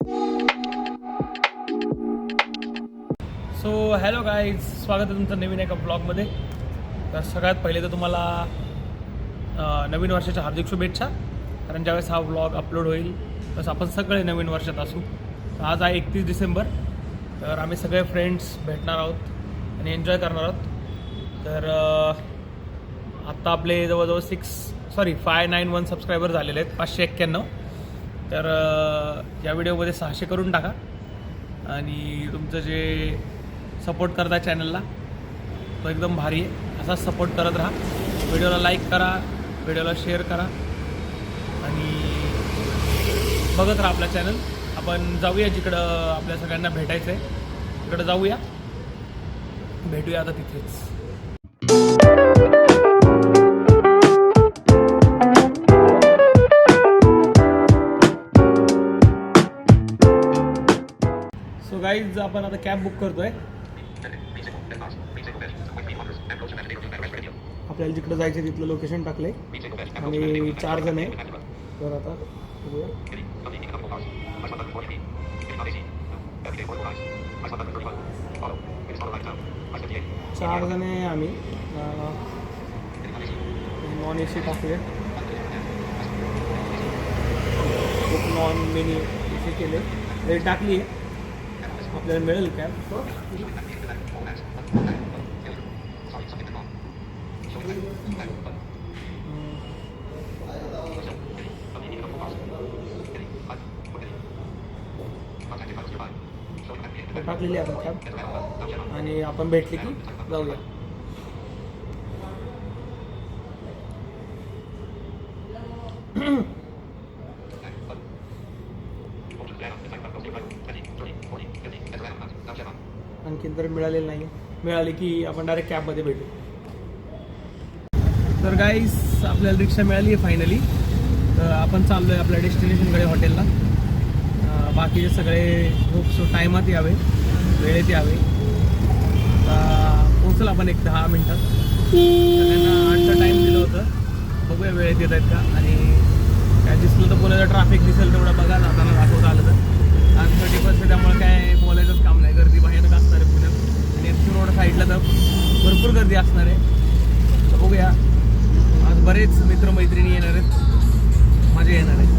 So hello guys, स्वागत आहे तुमचं नवीन एका ब्लॉगमध्ये. तर सगळ्यात पहिले तर तुम्हाला नवीन वर्षाच्या हार्दिक शुभेच्छा. कारण ज्यावेळेस हा ब्लॉग अपलोड होईल बस आपण सगळे नवीन वर्षात असू. तर आज आहे 31 डिसेंबर. तर आम्ही सगळे फ्रेंड्स भेटणार आहोत आणि एन्जॉय करणार आहोत. तर आत्ता आपले जवळजवळ 591 सबस्क्रायबर झालेले आहेत, 591. तर या व्हिडिओमध्ये 600 करून टाका. आणि तुमचं जे सपोर्ट करता चॅनलला तो एकदम भारी आहे. असाच सपोर्ट करत राहा. व्हिडिओला लाईक करा, व्हिडिओला शेअर करा आणि बघत राहा आपला चॅनल. आपण जाऊया जिकडं आपल्या सगळ्यांना भेटायचं आहे तिकडं जाऊया, भेटूया आता तिथेच. सो गाईज, आपण आता कॅब बुक करतोय. आपल्याला जिकडं जायचं तिथलं लोकेशन टाकलंय आणि 4 जण आहे. तर आता बघूया. 4 जण आहे आम्ही. नॉन AC टाकले, नॉन मिनी AC केले, रेट टाकली आहे. आपल्याला मिळेल कॅब. टाकलेली आपण कॅब आणि आपण भेटले की जाऊया. आणखीन तर मिळालेलं नाही. मिळाले की आपण डायरेक्ट कॅबमध्ये भेटू. तर गाईस, आपल्याला रिक्षा मिळाली आहे फायनली. तर आपण चाललो आहे आपल्या डेस्टिनेशनकडे, हॉटेलला. बाकीचे सगळे होप्स टायमात यावे, वेळेत यावे. पोहोचलो आपण एक 10 मिनटात. सगळ्यांना 8चा टाईम दिलं होतं. बघूया वेळेत येत आहेत का. आणि काय दिसलं तर बोलायचं, ट्रॅफिक दिसेल तेवढं बघा जाताना, दाखवता आलं तर. आज 30% त्यामुळे काय बोलायचंच काम नाही. गर्दी भयानक असणार आहे पुण्यात. आणि एफसी रोड साईडला तर भरपूर गर्दी असणार आहे. तर बघूया, आज बरेच मित्रमैत्रिणी येणार आहेत, मजा येणार आहे.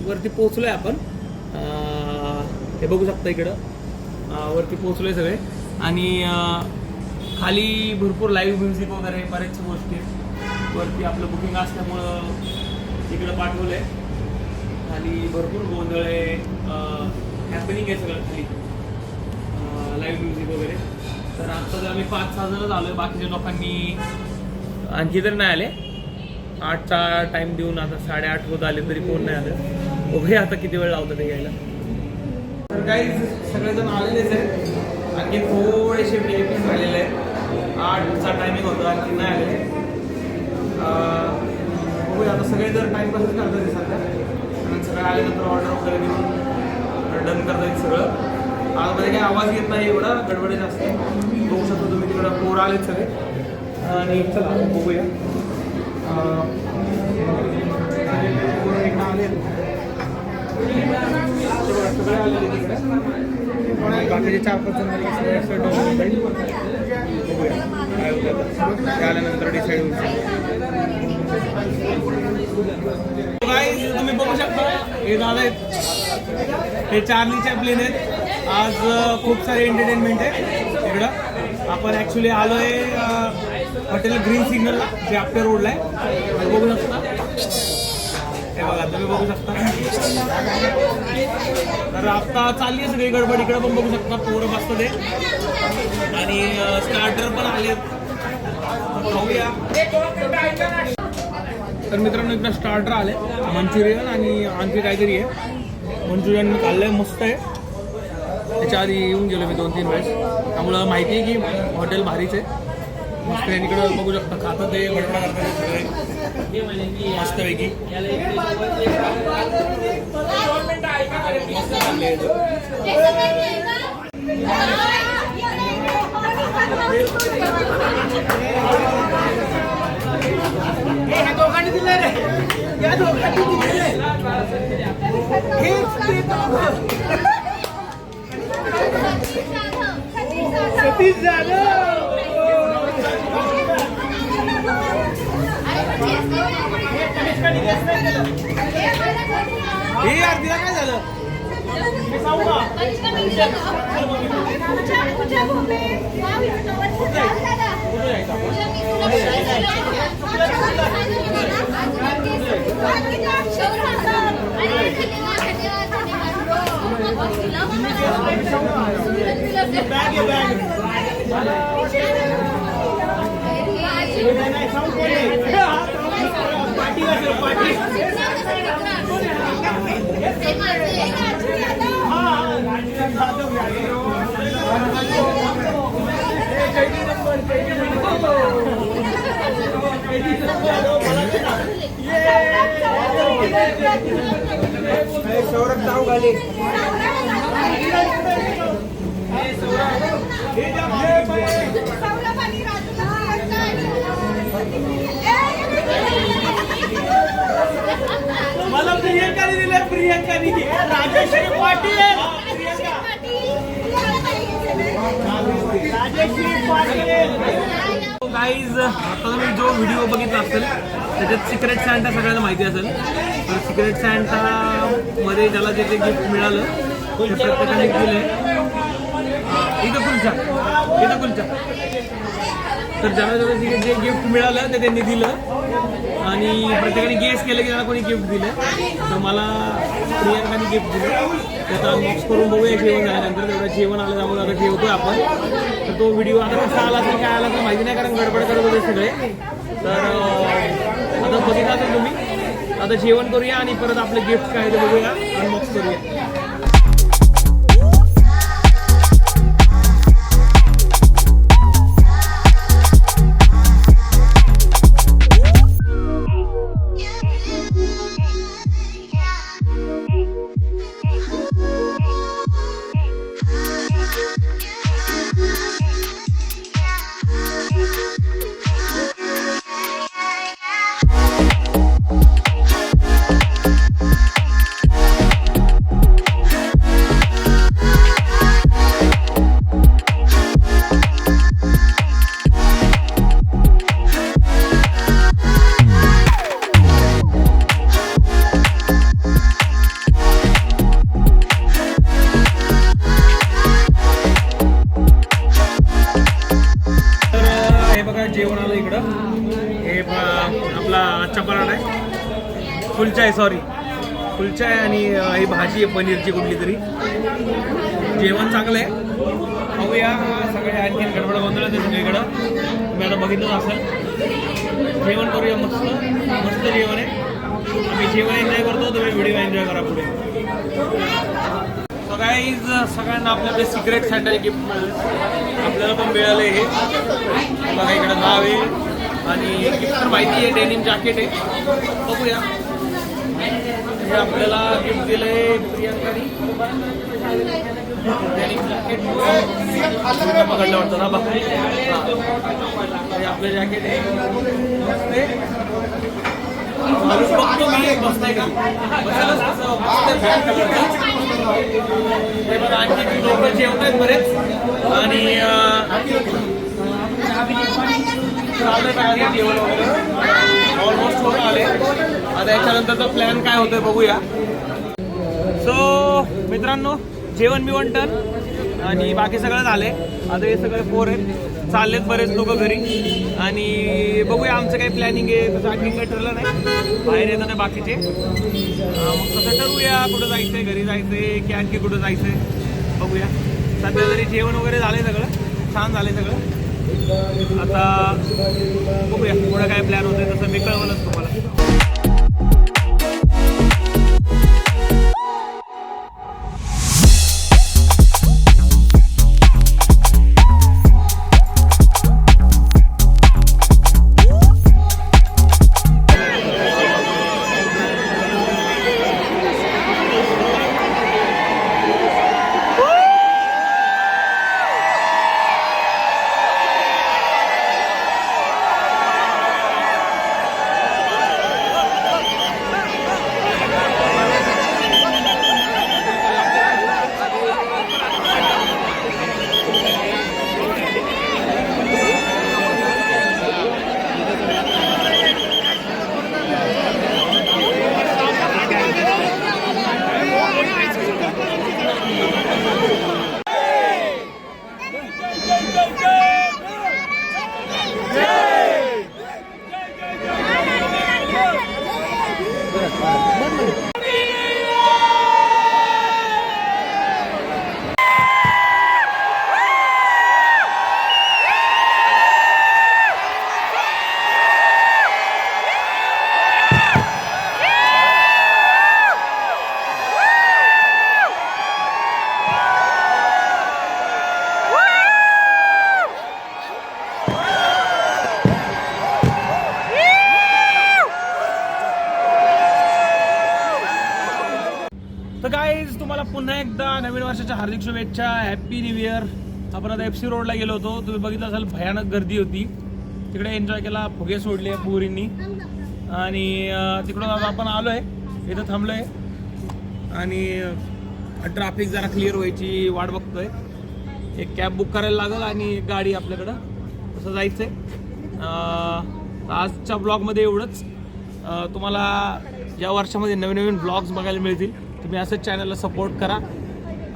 वरती पोहोचलोय आपण. हे बघू शकता इकडं वरती पोहोचलोय सगळे. आणि खाली भरपूर लाईव्ह म्युझिक वगैरे बऱ्याचशा गोष्टी आहेत. वरती आपलं बुकिंग असल्यामुळं इकडं पाठवलं आहे. खाली भरपूर गोंधळ आहे, हॅपनिंग आहे सगळं खाली, लाईव्ह म्युझिक वगैरे. तर आत्ता जर आम्ही 5-6 जणच आलो आहे. बाकीच्या लोकांनी आणखी तर नाही आले. 8चा टाईम देऊन आता 8:30 होत आले तरी कोण नाही आलं. बघूया आता किती वेळ लावतं ते यायला. तर काही सगळेजण आलेलेच आहेत. आणखी थोडेसे VIP झालेले आहेत. 8चा टायमिंग होतं, आणखी नाही आले. बघूया आता. सगळे जर टाईमपासच करतात ते सध्या. आणि सगळे आल्यानंतर ऑर्डर वगैरे देऊन डन करतात सगळं. आतमध्ये काही आवाज येत नाही, एवढा गडबडे जास्त बघू शकतो तुम्ही. तिकडं पोरं आलेत सगळे. आणि चला बघूया. बाकीचे 4-5 जण बघूया काय होतं ते आल्यानंतर डिसाईड होईल. तुम्ही बघू शकता हे दादा आहेत, हे चार्ली चॅपलिन आहेत. आज खूप सारे एंटरटेनमेंट आहे इकडं. आपण ॲक्च्युली आलो आहे हॉटेल ग्रीन सिग्नलला जे आफ्टर रोडला आहे. बघू शकता हे बघा, तुम्ही बघू शकता. तर आता चालली आहे सगळी गडबड. इकडं पण बघू शकता पोरं मस्त ते आणि स्टार्टर पण आले. खाऊया. तर मित्रांनो इकडं स्टार्टर आले, मंचुरियन आणि आणखी काहीतरी आहे. मंचुरियन मी खाल्लं आहे, मस्त आहे. त्याच्या आधी येऊन गेलो मी 2-3 वेळेस, त्यामुळं माहिती आहे की हॉटेल भारीच आहे. मस्त आहे. इकडं बघू शकता खातं ते बडबड करतात सगळे मस्तपैकी. मस्त चालले दोघांनी दिले रे, या दोघांनी दिले. सतीश जाधव हे यार तिला काय झालं मी सांगू का? सौरभ जाऊ घाले मला प्रियंकाने दिले. प्रियंकाने राजेश्री पाटील. गाईज आता तुम्ही जो व्हिडिओ बघितला असेल त्याच्यात सिक्रेट सॅन्टा सगळ्यांना माहिती असेल. तर सिक्रेट सॅन्टामध्ये ज्याला जे गिफ्ट मिळालं ते प्रत्येकाने दिलं. इथं कुलचा तर ज्याला जे गिफ्ट मिळालं ते त्यांनी दिलं आणि प्रत्येकाने गेस केलं की त्याला कोणी गिफ्ट दिलं. तर मला प्रियंकाने गिफ्ट दिलं. त्याचा अनबॉक्स करून बघूया जेवण झाल्यानंतर. तेवढं जेवण आलं त्यामुळे आता जेवतोय आपण. तर तो व्हिडिओ आता कसा आला असेल काय आला तर माहिती नाही, कारण गडबड करत होते सगळे. तर आता बघितलं असेल तुम्ही. आता जेवण करूया आणि परत आपले गिफ्ट काय ते बघूया, अनबॉक्स करूया. जेवण आलं इकडं. हे आपला आजचा पराठा आहे, कुलचा आहे, सॉरी कुलचा आहे आणि ही भाजी आहे पनीरची कुठली तरी. जेवण चांगलं आहे. खाऊया. सगळे आणखी गडबड गोंधळ आहे सगळीकडं, तुम्ही आता बघितलंच असेल. जेवण करूया. मस्त मस्त जेवण आहे. आम्ही जेवण एन्जॉय करतो, तुम्ही व्हिडिओ एन्जॉय करा पुढे. गाईज सगळ्यांना आपल्याकडे सिक्रेट सॅन्टा गिफ्ट मिळालं. आपल्याला पण मिळालं हे. बघा इकडं नाव आहे आणि गिफ्ट तर माहिती आहे. डेनिम जॅकेट आहे. बघूया. हे आपल्याला गिफ्ट दिलं आहे प्रियंकाने. डेनिम जॅकेट पकडलं वाटतं ना. बघा हे आपलं जॅकेट आहे. बघतो मी बसताय का बसायलाच कसं ब्लॅक कलरचं. हे बघा आणखी लोक जेवत आहेत बरेच. आणि चालू आहे जेवण वगैरे ऑलमोस्ट होत आले. आता याच्यानंतरचा प्लॅन काय होतोय बघूया. सो मित्रांनो, जेवण बिवण टन आणि बाकी सगळं झालंय. आता हे सगळे पोर आहेत, चाललेत बरेच लोक घरी. आणि बघूया आमचं काही प्लॅनिंग आहे. तसं आणखी काही ठरलं नाही, बाहेर येतात बाकीचे. मग तसं ठरवूया कुठं जायचंय, घरी जायचंय की आणखी कुठं जायचंय बघूया. सध्या तरी जेवण वगैरे झालंय, सगळं छान झालंय सगळं. आता बघूया पुढं काय प्लॅन होतंय, तसं मी कळवलंच तुम्हाला. तर गाईज, तुम्हाला पुन्हा एकदा नवीन वर्षाच्या हार्दिक शुभेच्छा. Happy new year. आपण आता FC रोडला गेलो होतो, तुम्ही बघितलं असाल भयानक गर्दी होती तिकडे. एन्जॉय केला, फुगे सोडले पोरींनी. आणि तिकडून आता आपण आलो आहे, इथं थांबलो आहे आणि ट्रॅफिक जरा क्लिअर व्हायची वाट बघतोय. एक कॅब बुक करायला लागेल आणि एक गाडी आपल्याकडं, तसं जायचं आहे. आजच्या ब्लॉगमध्ये एवढंच. तुम्हाला या वर्षामध्ये नवीन नवीन ब्लॉग्स बघायला मिळतील. तुम्ही असंच चॅनलला सपोर्ट करा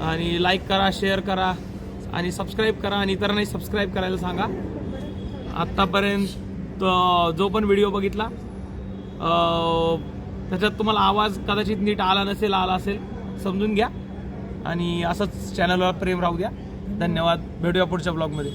आणि लाईक करा, शेअर करा आणि सबस्क्राईब करा. आणि इतरांनाही सबस्क्राईब करायला सांगा. आत्तापर्यंत जो पण व्हिडिओ बघितला त्याच्यात तुम्हाला आवाज कदाचित नीट आला नसेल, आला असेल समजून घ्या. आणि असंच चॅनलवर प्रेम राहू द्या. धन्यवाद. भेटूया पुढच्या ब्लॉगमध्ये.